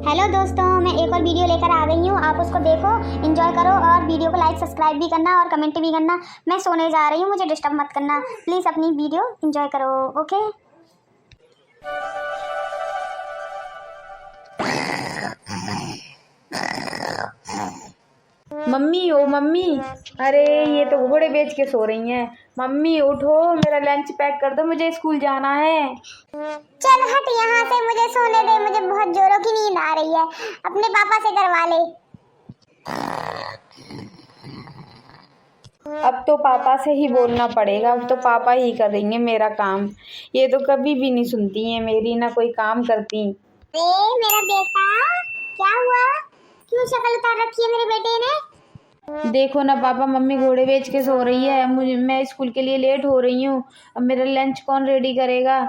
Hello दोस्तों, मैं एक और वीडियो लेकर आ गई हूँ। आप उसको देखो, एंजॉय करो और वीडियो को लाइक सब्सक्राइब भी करना और कमेंट भी करना। मैं सोने जा रही हूँ, मुझे डिस्टर्ब मत करना। प्लीज़ अपनी वीडियो एंजॉय करो। ओके। मम्मी ओ मम्मी, अरे ये तो घोड़े बेच के सो रही हैं। मम्मी उठो, मेरा लंच पैक कर दो, मुझे स्कूल जाना है। चल हट यहाँ से, मुझे सोने दे। मुझे बहुत जोरों की नींद आ रही है। अपने पापा से करवा ले। अब तो पापा से ही बोलना पड़ेगा, अब तो पापा ही करेंगे मेरा काम। ये तो कभी भी नहीं सुनती हैं मेरी, ना कोई काम करती। मेरा बेटा, क्या हुआ? क्यों शक्ल उतार रखी है मेरे बेटे ने? देखो ना पापा, मम्मी घोड़े बेच के सो रही है। मैं स्कूल के लिए लेट हो रही हूँ। अब मेरा लंच कौन रेडी करेगा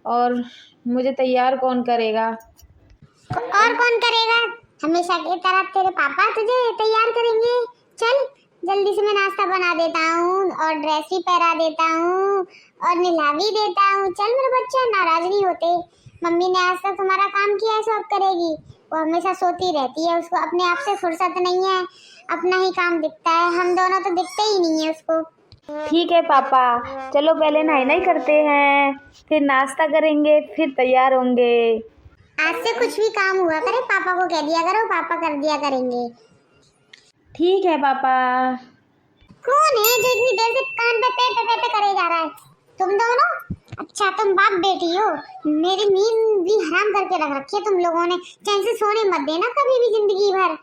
और मुझे तैयार कौन करेगा? और कौन करेगा? हमेशा की तरह तेरे पापा तुझे तैयार करेंगे। चल जल्दी से मैं नाश्ता बना देता हूँ और ड्रेस भी पहना देता हूँ और नहला भी देता हूँ। चल मेरे बच्चे, नाराज नहीं होते। मम्मी ने आज तक तुम्हारा काम किया है, सब करेगी। वो हमेशा सोती रहती है, उसको अपने आप से फुर्सत नहीं है। अपना ही काम दिखता है, हम दोनों तो दिखते ही नहीं है उसको। ठीक है पापा, चलो पहले नहाई नहाई करते हैं, फिर नाश्ता करेंगे, फिर तैयार होंगे। आज से कुछ भी काम हुआ करे पापा को कह दिया करो, पापा कर दिया करेंगे। ठीक है पापा। कौन है जो इतनी देर से कान पे पे पे करे जा रहा है? तुम दोनों? अच्छा, तुम बाप बेटी हो। मेरी नींद भी हराम करके रख रखी है तुम लोगों ने। चैन से सोने मत देना कभी भी जिंदगी भर।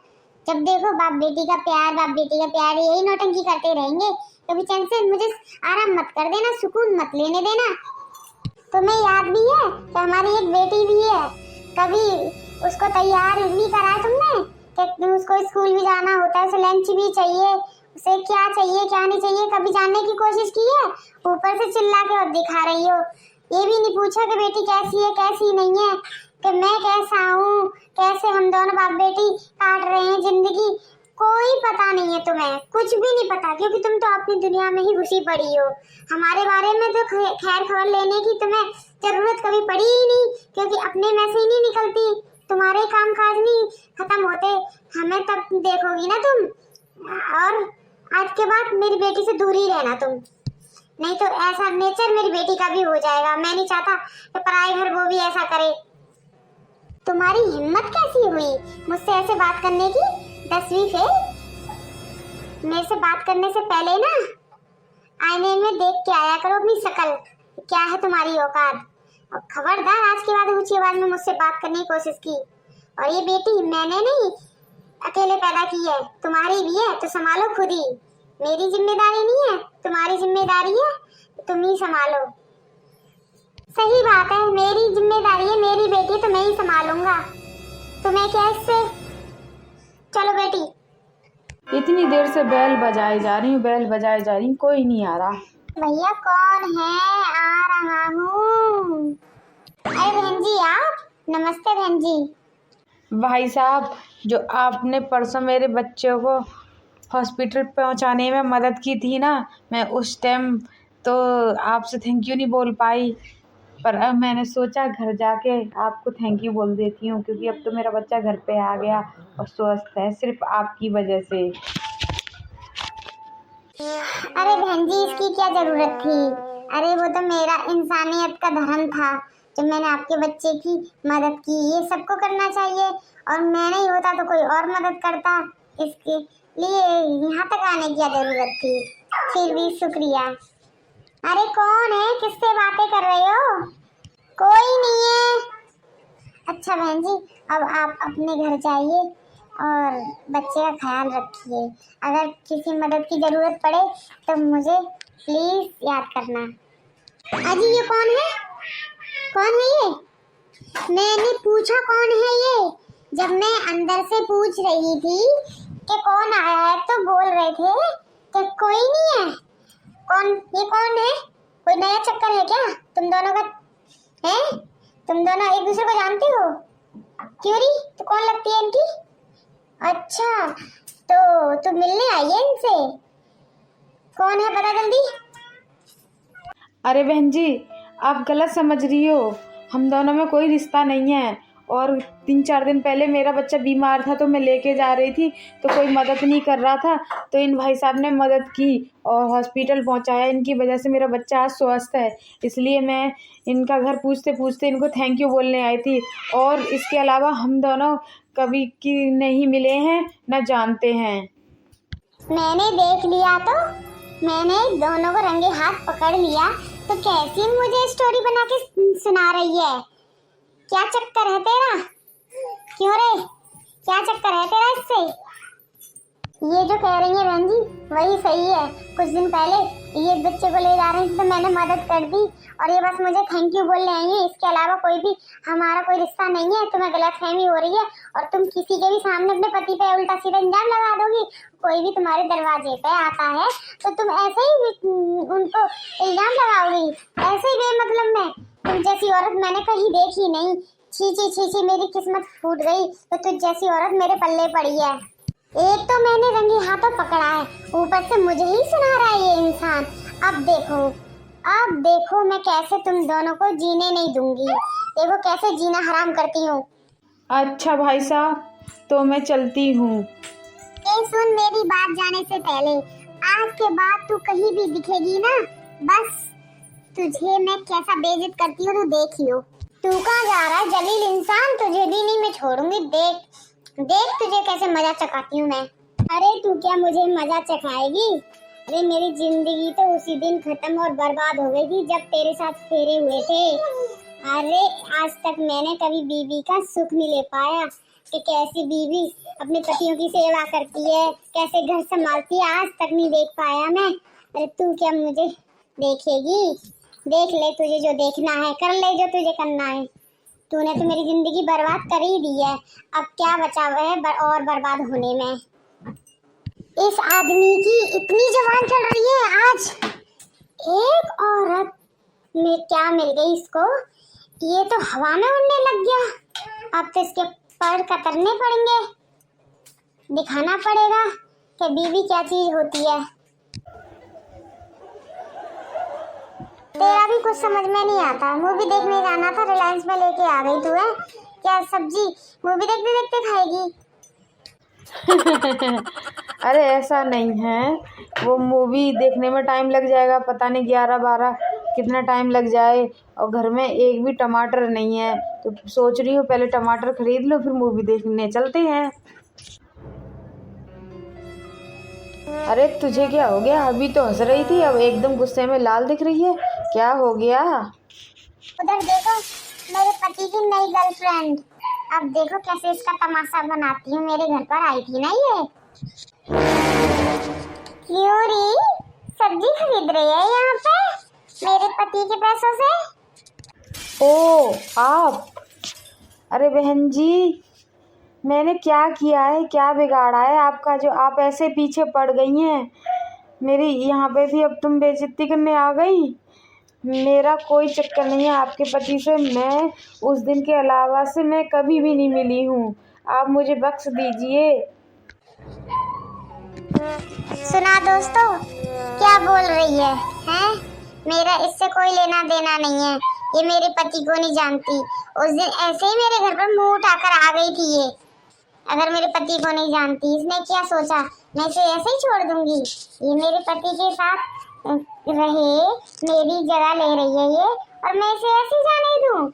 जब देखो बाप बेटी का प्यार, बाप बेटी का प्यार, यही नौटंकी करते रहेंगे। कभी चैन से मुझे आराम मत कर देना, सुकून मत लेने देना। तुम्हें याद भी है कि हमारी एक बेटी भी है? कभी उसको तैयार नहीं करा तुमने कि उसको स्कूल भी जाना होता है, उसे लंच भी चाहिए, उसे क्या चाहिए क्या नहीं चाहिए, कभी जानने की कोशिश की है? ऊपर से चिल्ला के और दिखा रही हो। ये भी नहीं पूछा कि बेटी कैसी है कैसी नहीं है, कि मैं कैसा हूँ, कैसे हम दोनों बाप बेटी काट रहे हैं जिंदगी। कोई पता नहीं है तुम्हें, कुछ भी नहीं पता, क्योंकि तुम तो अपनी दुनिया में ही घुसी पड़ी हो। हमारे बारे में तो खैर खबर लेने की तुम्हें जरूरत कभी पड़ी ही नहीं, क्योंकि अपने में से ही नहीं निकलती। तुम्हारे काम काज नहीं खत्म होते, हमें तब देखोगी ना तुम। और आज के बाद मेरी बेटी से दूर ही रहना तुम, नहीं तो ऐसा नेचर मेरी बेटी का भी हो जाएगा। मैं नहीं चाहता कि पराए घर वो भी ऐसा करे। तुम्हारी हिम्मत कैसी हुई मुझसे ऐसे बात करने की? 10वीं फेल। मेरे से बात करने से पहले ना आईने में देख के आया करो अपनी शक्ल, क्या है तुम्हारी औकात। और खबरदार आज के बाद ऊंची आवाज में मुझसे बात करने की कोशिश की। और ये बेटी मैंने नहीं अकेले पैदा की है, तुम्हारी भी है, तो संभालो खुद ही। मेरी जिम्मेदारी नहीं है, तुम्हारी जिम्मेदारी है, तुम ही संभालो। सही बात है, मेरी जिम्मेदारी है, मेरी बेटी तो मैं ही संभालूंगा। तुम्हें क्या इससे? चलो बेटी। इतनी देर से बेल बजाए जा रही हूँ, बेल बजाए जा रही हूँ, कोई नहीं आ रहा। भैया कौन है? आ रहा हूँ। अरे बहन जी आप? नमस्ते बहन जी। भाई साहब, जो आपने परसों मेरे बच्चों को हॉस्पिटल पहुंचाने में मदद की थी ना, मैं उस टाइम तो आपसे थैंक यू नहीं बोल पाई, पर अब मैंने सोचा घर जाके आपको थैंक यू बोल देती हूँ, क्योंकि अब तो मेरा बच्चा घर पे आ गया और स्वस्थ है, सिर्फ आपकी वजह से। अरे बहन जी, इसकी क्या जरूरत थी? अरे वो तो मेरा इंसानियत का धर्म था, जब मैंने आपके बच्चे की मदद की। ये सबको करना चाहिए, और मैं नहीं होता तो कोई और मदद करता। इसके लिए यहाँ तक आने की क्या जरूरत थी? फिर भी शुक्रिया। अरे कौन है, किससे बातें कर रहे हो? कोई नहीं है। अच्छा बहन जी, अब आप अपने घर जाइए और बच्चे का ख्याल रखिए। अगर किसी मदद की जरूरत पड़े तो मुझे प्लीज याद करना। अजी ये कौन है? कौन है ये? मैंने पूछा कौन है ये? जब मैं अंदर से पूछ रही थी कि कौन आया है, तो बोल रहे थे कि कोई नहीं है। ये कौन है? कोई नया चक्कर है क्या तुम दोनों का? है तुम दोनों एक दूसरे को जानते हो? क्यों री, तो कौन लगती है इनकी? अच्छा, तो मिलने आई है इनसे? कौन है पता जल्दी? अरे बहन जी, आप गलत समझ रही हो, हम दोनों में कोई रिश्ता नहीं है। और 3-4 दिन पहले मेरा बच्चा बीमार था तो मैं लेके जा रही थी तो कोई मदद नहीं कर रहा था, तो इन भाई साहब ने मदद की और हॉस्पिटल पहुंचाया। इनकी वजह से मेरा बच्चा आज स्वस्थ है, इसलिए मैं इनका घर पूछते पूछते इनको थैंक यू बोलने आई थी। और इसके अलावा हम दोनों कभी की नहीं मिले हैं, न जानते हैं। मैंने देख लिया तो मैंने दोनों को रंगे हाथ पकड़ लिया, तो कैसी मुझे स्टोरी बना के सुना रही है? क्या चक्कर है तेरा? क्यों रे, क्या चक्कर है तेरा इससे? ये जो कह रही है बहन जी वही सही है। कुछ दिन पहले ये बच्चे को ले जा रही थी तो मैंने मदद कर दी और ये बस मुझे थैंक यू बोलने आई है। इसके अलावा कोई भी हमारा कोई रिश्ता नहीं है। तुम्हें गलतफहमी हो रही है और तुम किसी के भी सामने अपने पति पे उल्टा सीधा इल्जाम लगा दोगी। कोई भी तुम्हारे दरवाजे पे आता है तो तुम ऐसे ही उनको इल्जाम लगाओगी, ऐसे ही बेमतलब में। तुम जैसी औरत मैंने कहीं देखी नहीं। छी छी छी छी, मेरी किस्मत फूट गई तो तुझ जैसी औरत मेरे पल्ले पड़ी है। एक तो मैंने रंगे हाथों पकड़ा है, ऊपर से मुझे ही सुना रहा है ये इंसान। अब देखो मैं कैसे तुम दोनों को जीने नहीं दूंगी। देखो कैसे जीना हराम करती हूँ। अच्छा भाई साहब, तो मैं चलती हूँ। ये सुन, मेरी बात जाने से पहले, आज के बाद तू कहीं भी दिखेगी ना, बस तुझे मैं कैसा बेइज्जत करती हूँ तो देखियो। तू कहाँ जा रहा है जलील इंसान? तुझे भी नहीं मैं छोड़ूंगी। देख तुझे कैसे मजा चखाती हूँ मैं। अरे तू क्या मुझे मजा चखाएगी? अरे मेरी जिंदगी तो उसी दिन खत्म और बर्बाद हो गई थी जब तेरे साथ फेरे हुए थे। अरे आज तक मैंने कभी बीवी का सुख नहीं ले पाया कि कैसी बीवी अपने पतियों की सेवा करती है, कैसे घर संभालती है, आज तक नहीं देख पाया मैं। अरे तू क्या मुझे देखेगी? देख ले, तुझे जो देखना है कर ले, जो तुझे करना है। तूने तो मेरी जिंदगी बर्बाद कर ही दी है, अब क्या बचा हुआ है और बर्बाद होने में। इस आदमी की इतनी जवान चल रही है आज। एक औरत में क्या मिल गई इसको? ये तो हवा में उड़ने लग गया। अब तो इसके पर कतरने पड़ेंगे, दिखाना पड़ेगा कि बीवी क्या चीज होती है। तेरा भी कुछ समझ में नहीं आता। मूवी देखने जाना था, रिलायंस में लेके आ गई तू है। क्या सब्जी मूवी देखते देखते खाएगी? अरे ऐसा नहीं है, वो मूवी देखने में टाइम लग जाएगा, पता नहीं 11-12 कितना टाइम लग जाए, और घर में एक भी टमाटर नहीं है, तो सोच रही हूँ पहले टमाटर खरीद लो फिर मूवी देखने चलते हैं। अरे तुझे क्या हो गया? अभी तो हंस रही थी, अब एकदम गुस्से में लाल दिख रही है, क्या हो गया? उधर देखो, मेरे पति की नई गर्लफ्रेंड। अब देखो कैसे इसका तमाशा बनाती हूँ। मेरे घर पर आई थी ना ये। क्यों री, सब्जी खरीद रही है यहाँ पे मेरे पति के पैसों से? ओ आप? अरे बहन जी, मैंने क्या किया है, क्या बिगाड़ा है आपका जो आप ऐसे पीछे पड़ गई हैं? मेरी यहाँ पे भी अब तुम बेइज्जती करने आ गई। मेरा कोई चक्कर नहीं है आपके पति से, मैं उस दिन के अलावा से मैं कभी भी नहीं मिली हूँ, आप मुझे बख्श दीजिए। सुना दोस्तों क्या बोल रही है, हैं? मेरा इससे कोई लेना देना नहीं है, ये मेरे पति को नहीं जानती। उस दिन ऐसे ही मेरे घर पर मुंह उठाकर आ गई थी ये। अगर मेरे पति को नहीं जानती, इसने क्या सोचा मैं इसे ऐसे ही छोड़ दूंगी? ये मेरे पति के साथ रहे, मेरी जगह ले रही है ये, और मैं इसे ऐसे ही जाने दूं?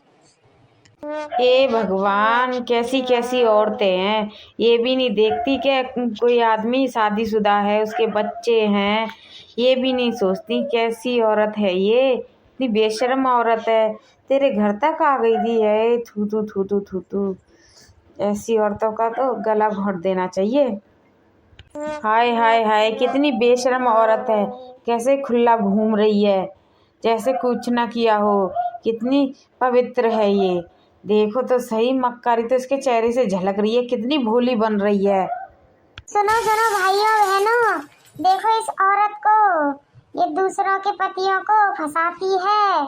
ए भगवान, कैसी कैसी औरतें हैं, ये भी नहीं देखती कि कोई आदमी शादीशुदा है, उसके बच्चे हैं, ये भी नहीं सोचती। कैसी औरत है ये, इतनी बेशर्म औरत है, तेरे घर तक आ गई थी है। थू थू थू थू थू थू, ऐसी औरतों का तो गला घोंट देना चाहिए। हाय हाय हाय, कितनी बेशर्म औरत है, कैसे खुला घूम रही है जैसे कुछ ना किया हो, कितनी पवित्र है ये। देखो तो सही, मक्कारी तो इसके चेहरे से झलक रही है, कितनी भोली बन रही है। सुनो सुनो भाइयों बहनों, देखो इस औरत को, ये दूसरों के पतियों को फंसाती है,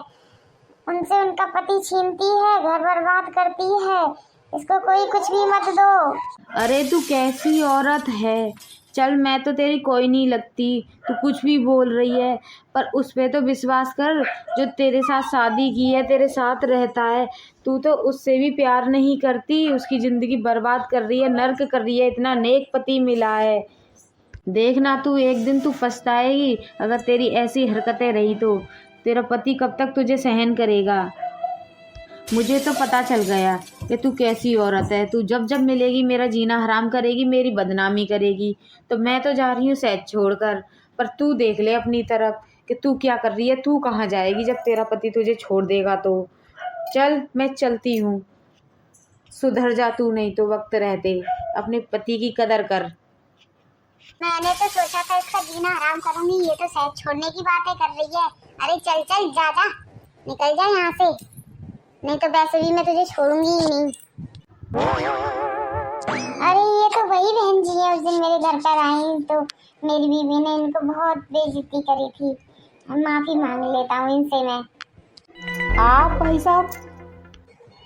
उनसे उनका पति छीनती है, घर बर्बाद करती है। इसको कोई कुछ भी मत दो। अरे तू कैसी औरत है, चल मैं तो तेरी कोई नहीं लगती, तू कुछ भी बोल रही है, पर उस पे तो विश्वास कर जो तेरे साथ शादी की है, तेरे साथ रहता है। तू तो उससे भी प्यार नहीं करती, उसकी ज़िंदगी बर्बाद कर रही है, नर्क कर रही है। इतना नेक पति मिला है, देखना तू एक दिन तू पछताएगी अगर तेरी ऐसी हरकतें रही तो। तेरा पति कब तक तुझे सहन करेगा। मुझे तो पता चल गया कि तू कैसी औरत है। तू जब जब मिलेगी मेरा जीना हराम करेगी, मेरी बदनामी करेगी। तो मैं तो जा रही हूँ शहर छोड़कर, पर तू देख ले अपनी तरफ कि तू क्या कर रही है, तू कहाँ जाएगी जब तेरा पति तुझे छोड़ देगा तो। चल मैं चलती हूँ, सुधर जा तू नहीं तो वक्त रहते, अपने पति की कदर कर। मैंने तो सोचा था इसका जीना हराम करूंगी, ये तो शहर छोड़ने की बातें कर रही है। अरे चल चल जा जा, निकल जा यहाँ से, नहीं तो वैसे भी मैं तुझे छोड़ूंगी ही नहीं। अरे ये तो वही बहन जी है, उस दिन मेरे घर पर आई तो मेरी बीवी ने इनको बहुत बेइज्जती करी थी। माफी मांग लेता हूँ इनसे मैं। आप भाई साहब?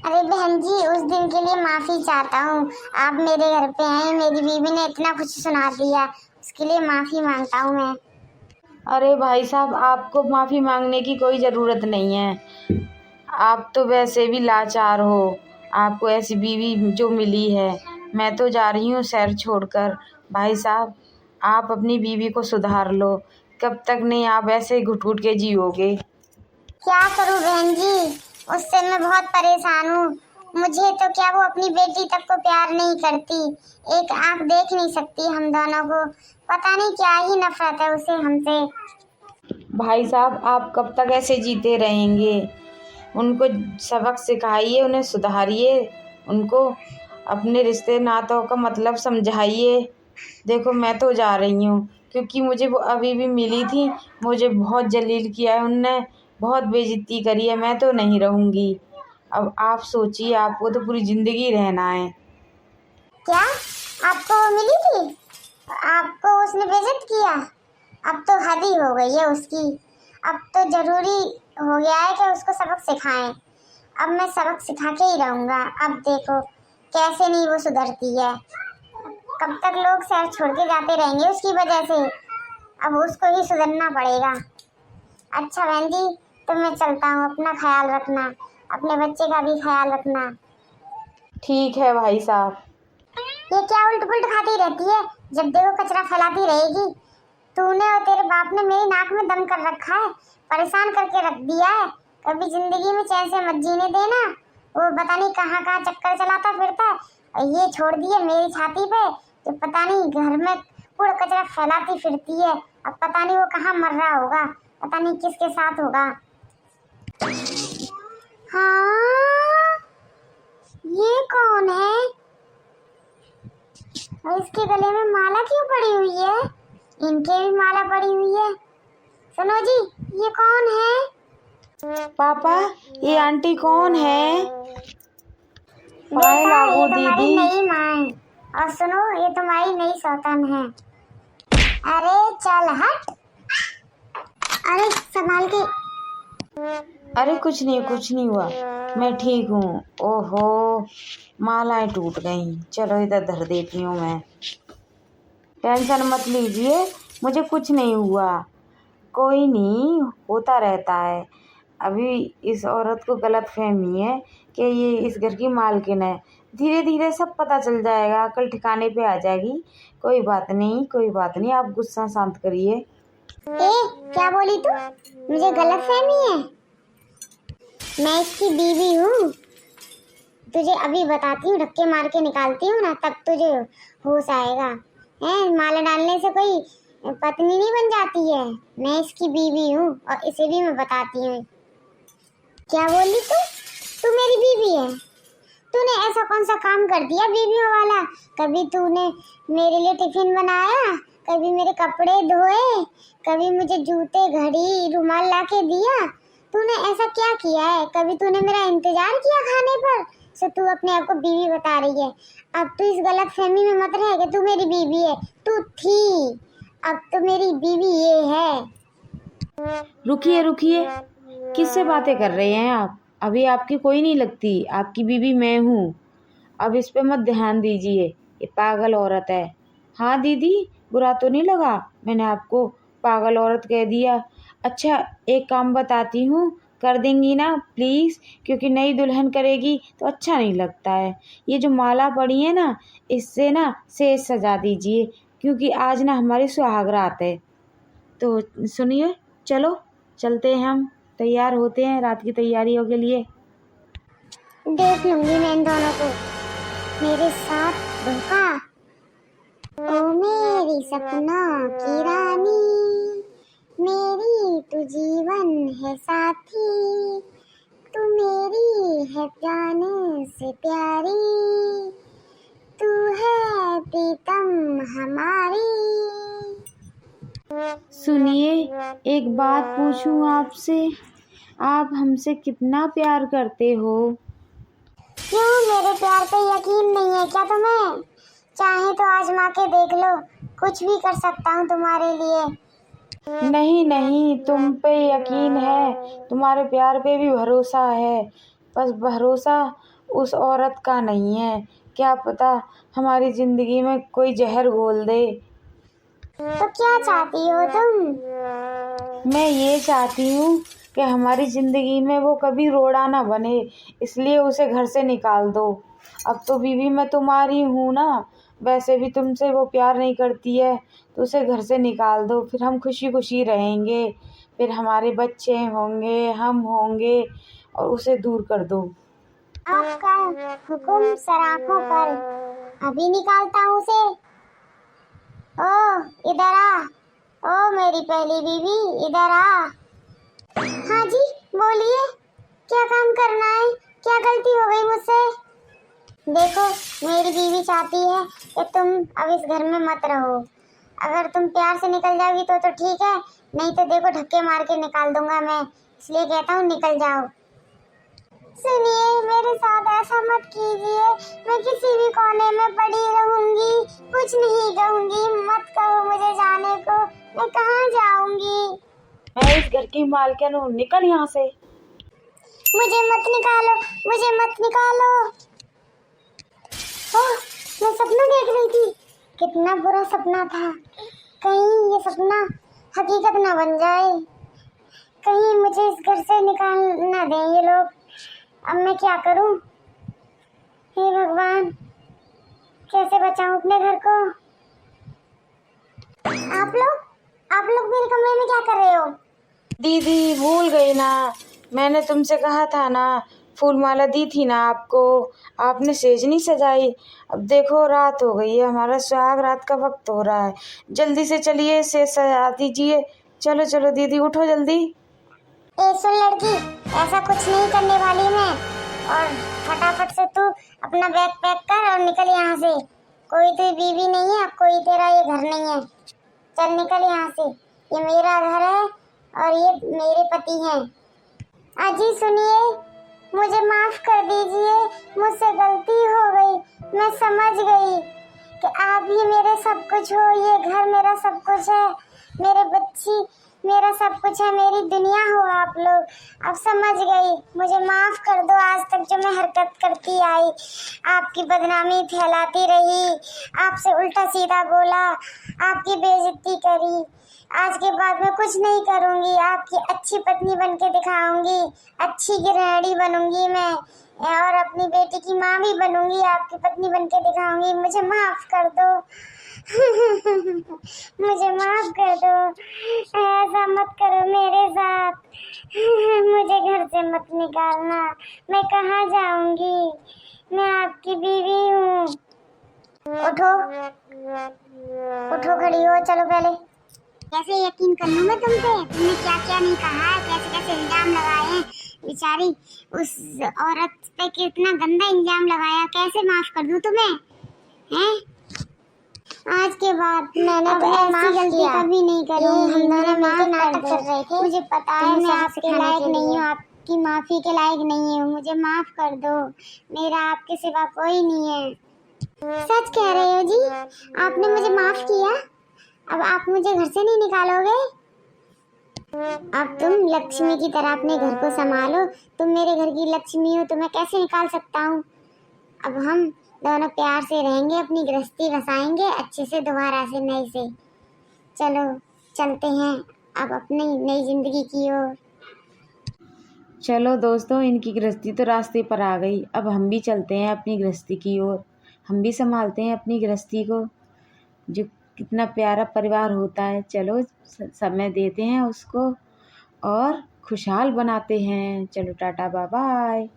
अरे बहन जी उस दिन के लिए माफी चाहता हूँ। आप मेरे घर पे आए, मेरी बीवी ने इतना कुछ सुना दिया, उसके लिए माफी मांगता हूँ मैं। अरे भाई साहब, आपको माफ़ी मांगने की कोई ज़रूरत नहीं है। आप तो वैसे भी लाचार हो, आपको ऐसी बीवी जो मिली है। मैं तो जा रही हूँ शहर छोड़कर। भाई साहब, आप अपनी बीवी को सुधार लो, कब तक नहीं आप ऐसे घुट घुट के जियोगे। क्या करूँ बहन जी, उससे मैं बहुत परेशान हूँ। मुझे तो क्या वो अपनी बेटी तक को प्यार नहीं करती, एक आंख देख नहीं सकती हम दोनों को। पता नहीं क्या ही नफरत है उसे हमसे। भाई साहब, आप कब तक ऐसे जीते रहेंगे। उनको सबक सिखाइए, उन्हें सुधारिए, उनको अपने रिश्ते नातों का मतलब समझाइए। देखो मैं तो जा रही हूँ, क्योंकि मुझे वो अभी भी मिली थी, मुझे बहुत जलील किया है उनने, बहुत बेइज्जती करी है। मैं तो नहीं रहूँगी। अब आप सोचिए, आपको तो पूरी ज़िंदगी रहना है। क्या आपको वो मिली थी, आपको उसने बेइज्जत किया? अब तो हद ही हो गई है उसकी। अब तो जरूरी हो गया है कि उसको सबक सिखाएं। अब मैं सबक सिखा के ही रहूंगा। अब देखो कैसे नहीं वो सुधरती है। कब तक लोग शहर छोड़ के जाते रहेंगे उसकी वजह से, अब उसको ही सुधरना पड़ेगा। अच्छा बहन जी, तो मैं चलता हूँ, अपना ख्याल रखना, अपने बच्चे का भी ख्याल रखना। ठीक है भाई साहब। ये क्या उल्ट पुल्ट खाती रहती है, जब देखो कचरा फैलाती रहेगी। तूने और तेरे बाप ने मेरी नाक में दम कर रखा है, परेशान करके रख दिया है। कभी जिंदगी में चैन से मत जीने देना। वो पता नहीं कहाँ कहाँ चक्कर चलाता फिरता है, और ये छोड़ दिए मेरी छाती पे, जो पता नहीं घर में कूड़ा कचरा फैलाती फिरती है। अब पता नहीं वो कहाँ मर रहा होगा, पता नहीं किसके साथ होगा। हाँ, ये कौन है और इसके गले में माला क्यों पड़ी हुई है? इनके भी माला पड़ी हुई है। सुनो जी, ये कौन है? पापा, ये आंटी कौन है? पाए बेटा लागू ये तुम्हारी दीदी। नई माँ है, और सुनो ये तुम्हारी नई सौतन है। अरे चल हट, अरे संभाल के। अरे कुछ नहीं हुआ, मैं ठीक हूँ। ओहो, मालाएं टूट गईं। चलो इधर धर देती हूँ मैं। टेंशन मत लीजिए, मुझे कुछ नहीं हुआ। कोई नहीं, होता रहता है। अभी इस औरत को गलतफहमी है कि ये इस घर की मालकिन है। धीरे धीरे सब पता चल जाएगा, अकल ठिकाने पे आ जाएगी। कोई बात नहीं, आप गुस्सा शांत करिए। ए क्या बोली तू? मुझे गलतफहमी है? मैं इसकी बीवी हूँ। तुझे अभी बताती हूँ, धक्के मार के निकालती हूँ ना, तब तुझे होश आएगा। हैं, माला डालने से कोई पत्नी नहीं बन जाती है। मैं इसकी बीवी हूँ और इसे भी मैं बताती हूँ। क्या बोली तू? तू मेरी बीवी है? तूने ऐसा कौन सा काम कर दिया बीवियों वाला? कभी तूने मेरे लिए टिफिन बनाया, कभी मेरे कपड़े धोए, कभी मुझे जूते घड़ी रुमाल ला के दिया। तूने ऐसा क्या किया है? कभी तूने मेरा इंतजार किया खाने पर? सो तू अपने आप को बीवी बता रही है। अब तू इस गलत फहमी में मत रह कि तू मेरी बीवी है। तू थी, अब तो मेरी बीवी ये है। रुकिए, किससे बातें कर रहे हैं आप? अभी आपकी कोई नहीं लगती, आपकी बीवी मैं हूँ। अब इस पे मत ध्यान दीजिए, ये पागल औरत है। हाँ दीदी, बुरा तो नहीं लगा? मैंने आपको पागल औरत कह दिया। अच्छा एक काम बताती हूँ, कर देंगी ना प्लीज़? क्योंकि नई दुल्हन करेगी तो अच्छा नहीं लगता है। ये जो माला पड़ी है ना, इससे ना सेज सजा दीजिए, क्योंकि आज ना हमारी सुहागरात है। तो सुनिए, चलो चलते हैं, हम तैयार होते हैं रात की तैयारियों के लिए। देख लूंगी मैं इन दोनों को। मेरे साथ धोखा। ओ मेरी सपनों की रानी, मेरी तू जीवन है साथी, तू मेरी है जान से प्यारी, तू है प्रीतम हमारी। सुनिए, एक बात पूछूं आपसे, आप हमसे कितना प्यार करते हो? क्यों, मेरे प्यार पे यकीन नहीं है क्या तुम्हें? चाहे तो आजमा के देख लो, कुछ भी कर सकता हूँ तुम्हारे लिए। नहीं नहीं, तुम पे यकीन है, तुम्हारे प्यार पे भी भरोसा है, बस भरोसा उस औरत का नहीं है। क्या पता हमारी जिंदगी में कोई जहर घोल दे। तो क्या चाहती हो तुम? मैं ये चाहती हूँ कि हमारी ज़िंदगी में वो कभी रोड़ा ना बने, इसलिए उसे घर से निकाल दो। अब तो बीवी मैं तुम्हारी हूँ ना, वैसे भी तुमसे वो प्यार नहीं करती है, तो उसे घर से निकाल दो, फिर हम खुशी खुशी रहेंगे, फिर हमारे बच्चे होंगे, हम होंगे, और उसे दूर कर दो। आपका हुक्म सराखों पर, अभी निकालता हूँ उसे। ओ इधर आ, ओ मेरी पहली बीवी इधर आ। हाँ जी बोलिए, क्या काम करना है? क्या गलती हो गई मुझसे? देखो, मेरी बीवी चाहती है कि तुम अब इस घर में मत रहो। अगर तुम प्यार से निकल जाओगी तो ठीक है, नहीं तो देखो धक्के मार के निकाल दूंगा मैं, इसलिए कहता हूँ निकल जाओ। सुनिए, मेरे साथ ऐसा मत कीजिए, मैं किसी भी कोने में पड़ी रहूंगी, कुछ नहीं कहूंगी, मत कहो मुझे जाने को, मैं कहाँ जाऊंगी? मैं इस घर की मालकिन हूँ, निकल यहाँ से। मुझे मत निकालो, मुझे मत निकालो। ओह, मैं सपना देख रही थी, कितना बुरा सपना था। कहीं ये सपना हकीकत ना बन जाए, कहीं मुझे इस घर से निकाल ना दें ये लोग। अब मैं क्या करूं? हे भगवान, कैसे बचाऊं अपने घर को? आप लोग मेरे कमरे में क्या कर रहे हो? दीदी भूल गई ना, मैंने तुमसे कहा था ना, फूल माला दी थी ना आपको, आपने सेज नहीं सजाई। अब देखो रात हो गई है, हमारा सुहाग रात का वक्त हो रहा है, जल्दी से चलिए सेज सजा दीजिए। चलो चलो दीदी, उठो जल्दी। ए सुन लड़की, ऐसा कुछ नहीं करने वाली मैं, और फटाफट से तू अपना बैग पैक कर और निकल यहाँ से। कोई तेरी बीवी नहीं है, अब कोई तेरा ये घर नहीं है, चल निकल यहाँ से। ये मेरा घर है और ये मेरे पति हैं। अजी सुनिए, मुझे माफ कर दीजिए, मुझसे गलती हो गई। मैं समझ गई कि आप ही मेरे सब कुछ हो, ये घर मेरा सब कुछ है, मेरे बच्ची मेरा सब कुछ है, मेरी दुनिया हो आप लोग। अब समझ गई, मुझे माफ कर दो। आज तक जो मैं हरकत करती आई, आपकी बदनामी फैलाती रही, आपसे उल्टा सीधा बोला, आपकी बेइज्जती करी, आज के बाद मैं कुछ नहीं करूंगी, आपकी अच्छी पत्नी बन के दिखाऊंगी, अच्छी गृहिणी बनूंगी मैं, और अपनी बेटी की माँ भी बनूंगी, आपकी पत्नी बन के दिखाऊंगी। मुझे माफ कर दो। मुझे माफ कर दो, ऐसा मत करो मेरे साथ। मुझे घर से मत निकालना, मैं कहाँ जाऊंगी? मैं आपकी बीवी हूँ। उठो उठो, खड़ी हो, चलो पहले। कैसे यकीन कर लूं मैं तुम पे? तुमने क्या क्या नहीं कहा है, कैसे कैसे इल्जाम लगाए हैं। बेचारी उस औरत पे कितना गंदा इल्जाम लगाया, कैसे माफ कर दूं तुम्हें? हैं? आज के बाद मैंने ऐसी गलती कभी नहीं करूंगी। हम दोनों मिलकर नाटक कर रहे थे, मुझे पता है मैं आपके लायक नहीं हूँ, आपकी माफी के लायक नहीं हूँ, मुझे माफ कर दो। मेरा आपके सिवा कोई नहीं है। सच कह रहे हो जी? आपने मुझे माफ किया? अब आप मुझे घर से नहीं निकालोगे? अब तुम लक्ष्मी की तरह अपने घर को संभालो, तुम मेरे घर की लक्ष्मी हो, तो मैं कैसे निकाल सकता हूँ? अब हम दोनों प्यार से रहेंगे, अपनी गृहस्थी बसाएंगे अच्छे से दोबारा से नए से। चलो चलते हैं अब अपनी नई जिंदगी की ओर। चलो दोस्तों, इनकी गृहस्थी तो रास्ते पर आ गई, अब हम भी चलते हैं अपनी गृहस्थी की ओर। हम भी संभालते हैं अपनी गृहस्थी को, जो कितना प्यारा परिवार होता है। चलो समय देते हैं उसको और खुशहाल बनाते हैं। चलो टाटा बाय बाय।